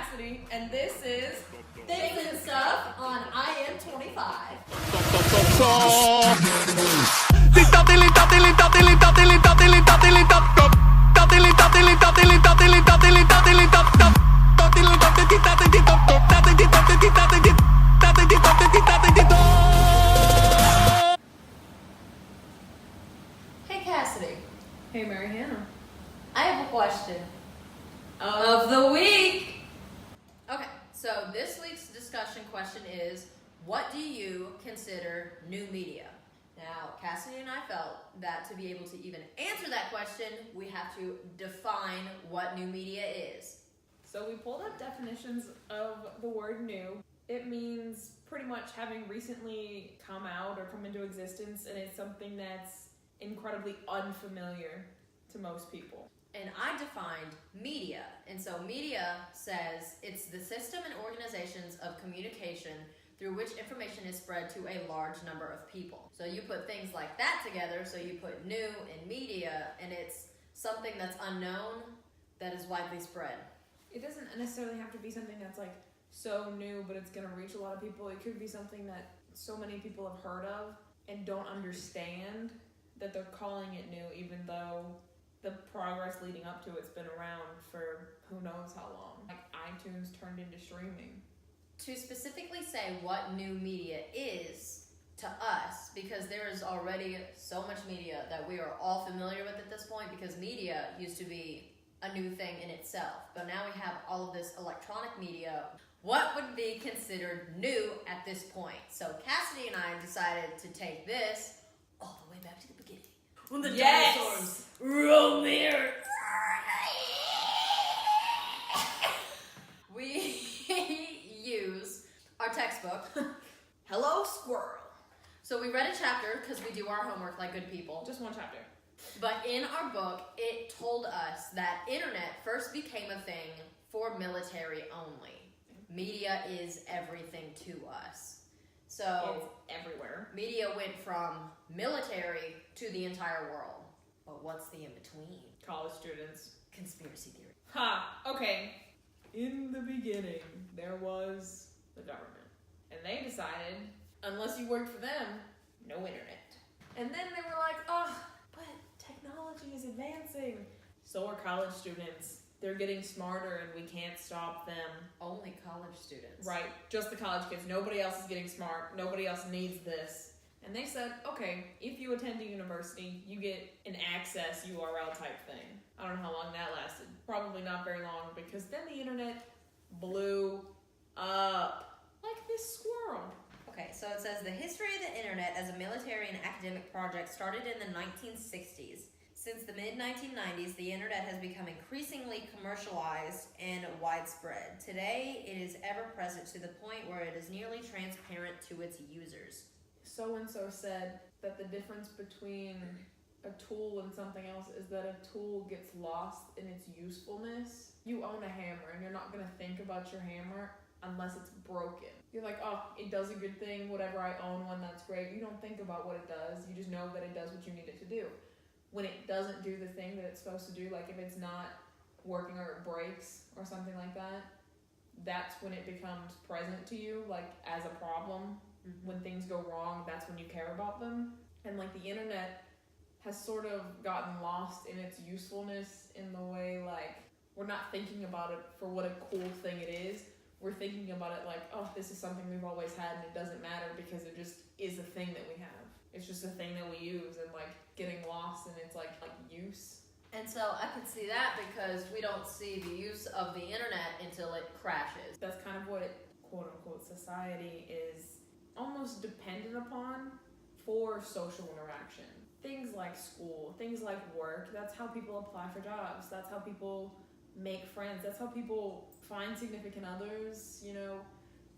Cassidy, and this is Things and Stuff on IM25. Hey Cassidy. Hey Mary Hannah. I have a question of the week. Okay, so this week's discussion question is, what do you consider new media? Now, Cassidy and I felt that to be able to even answer that question, we have to define what new media is. So we pulled up definitions of the word new. It means pretty much having recently come out or come into existence, and it's something that's incredibly unfamiliar to most people. And I defined media. And so media says it's the system and organizations of communication through which information is spread to a large number of people. So you put things like that together, so you put new and media, and it's something that's unknown that is widely spread. It doesn't necessarily have to be something that's like so new, but it's going to reach a lot of people. It could be something that so many people have heard of and don't understand that they're calling it new, even though the progress leading up to it's been around for who knows how long. Like iTunes turned into streaming. To specifically say what new media is to us, because there is already so much media that we are all familiar with at this point, because media used to be a new thing in itself. But now we have all of this electronic media. What would be considered new at this point? So Cassidy and I decided to take this all the way back to the beginning. When the dinosaurs roam the earth. We use our textbook, Hello Squirrel. So we read a chapter because we do our homework like good people. Just one chapter. But in our book, it told us that internet first became a thing for military only. Media is everything to us. So it's everywhere. Media went from military to the entire world. But what's the in-between? College students. Conspiracy theory. Ha! Okay. In the beginning, there was the government. And they decided, unless you worked for them, no internet. And then they were like, oh, but technology is advancing. So are college students. They're getting smarter and we can't stop them. Only college students. Right, just the college kids. Nobody else is getting smart. Nobody else needs this. And they said, okay, if you attend a university, you get an access URL type thing. I don't know how long that lasted. Probably not very long, because then the internet blew up. Like this squirrel. Okay, so it says the history of the internet as a military and academic project started in the 1960s. Since the mid-1990s, the internet has become increasingly commercialized and widespread. Today, it is ever present to the point where it is nearly transparent to its users. So-and-so said that the difference between a tool and something else is that a tool gets lost in its usefulness. You own a hammer, and you're not going to think about your hammer unless it's broken. You're like, oh, it does a good thing, whatever, I own one, that's great. You don't think about what it does. You just know that it does what you need it to do. When it doesn't do the thing that it's supposed to do, like if it's not working or it breaks or something like that, that's when it becomes present to you, like as a problem. Mm-hmm. When things go wrong, that's when you care about them. And like the internet has sort of gotten lost in its usefulness in the way like we're not thinking about it for what a cool thing it is. We're thinking about it like, oh, this is something we've always had and it doesn't matter because it just is a thing that we have. It's just a thing that we use, and like getting lost in its like use. And so I can see that because we don't see the use of the internet until it crashes. That's kind of what quote unquote society is almost dependent upon for social interaction. Things like school, things like work, that's how people apply for jobs. That's how people make friends. That's how people find significant others, you know.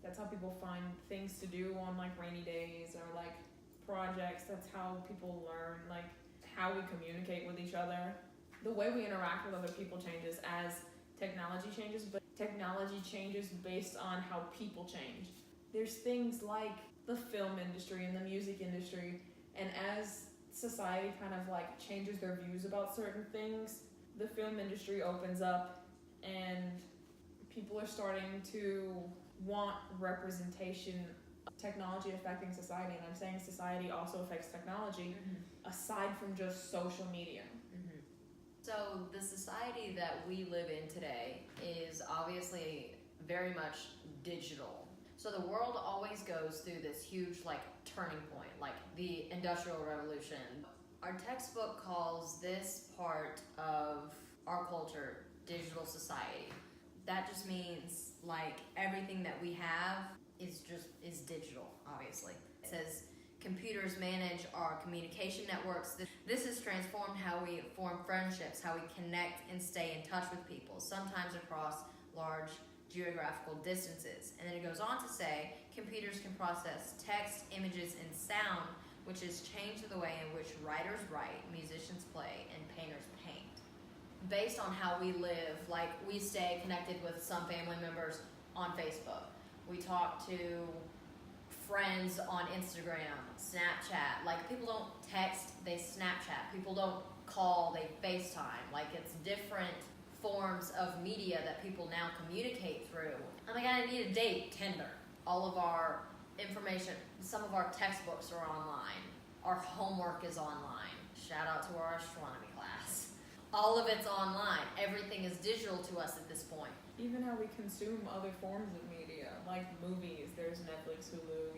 That's how people find things to do on like rainy days or like projects. That's how people learn, like how we communicate with each other. The way we interact with other people changes as technology changes, but technology changes based on how people change. There's things like the film industry and the music industry, and as society kind of like changes their views about certain things, the film industry opens up and people are starting to want representation, technology affecting society, and I'm saying society also affects technology, aside from just social media. So the society that we live in today is obviously very much digital. So the world always goes through this huge turning point, like the Industrial Revolution. Our textbook calls this part of our culture digital society. That just means everything that we have is digital, obviously. It says computers manage our communication networks. This has transformed how we form friendships, how we connect and stay in touch with people, sometimes across large geographical distances. And then it goes on to say, computers can process text, images, and sound, which has changed the way in which writers write, musicians play, and painters paint. Based on how we live, we stay connected with some family members on Facebook. We talk to friends on Instagram, Snapchat. People don't text, they Snapchat. People don't call, they FaceTime. It's different forms of media that people now communicate through. Oh my god, I need a date, Tinder. All of our information, some of our textbooks are online. Our homework is online. Shout out to our astronomy class. All of it's online. Everything is digital to us at this point. Even how we consume other forms of media, like movies, there's Netflix, Hulu,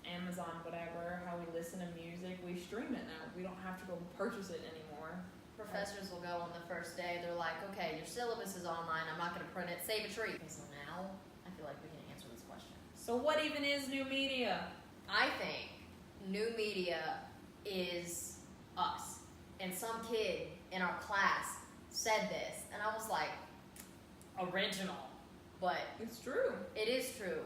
Amazon, whatever. How we listen to music, we stream it now. We don't have to go purchase it anymore. Professors will go on the first day, they're like, okay, your syllabus is online, I'm not going to print it, save a tree. Okay, so now I feel like we can answer this question. So what even is new media? I think new media is us. And some kid in our class said this, and I was like, original. But it's true. It is true.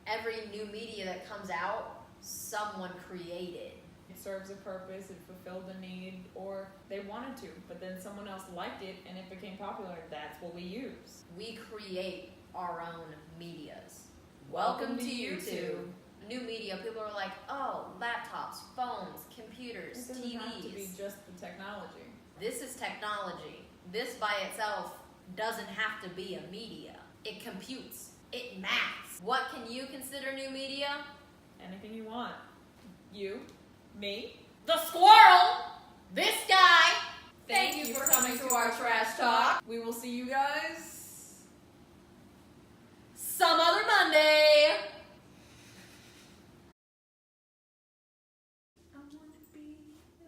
Every new media that comes out, someone created. It serves a purpose, it fulfilled a need, or they wanted to, but then someone else liked it and it became popular. That's what we use. We create our own medias. Welcome to YouTube. New media, people are like, oh, laptops, phones, computers, TVs. It doesn't have to be just the technology. This is technology. This by itself doesn't have to be a media. It computes. It maths. What can you consider new media? Anything you want. You, me, the squirrel, this guy. Thank you for coming to our trash talk. We will see you guys some other Monday. I wanna be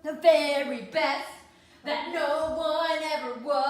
the very best that no one ever was.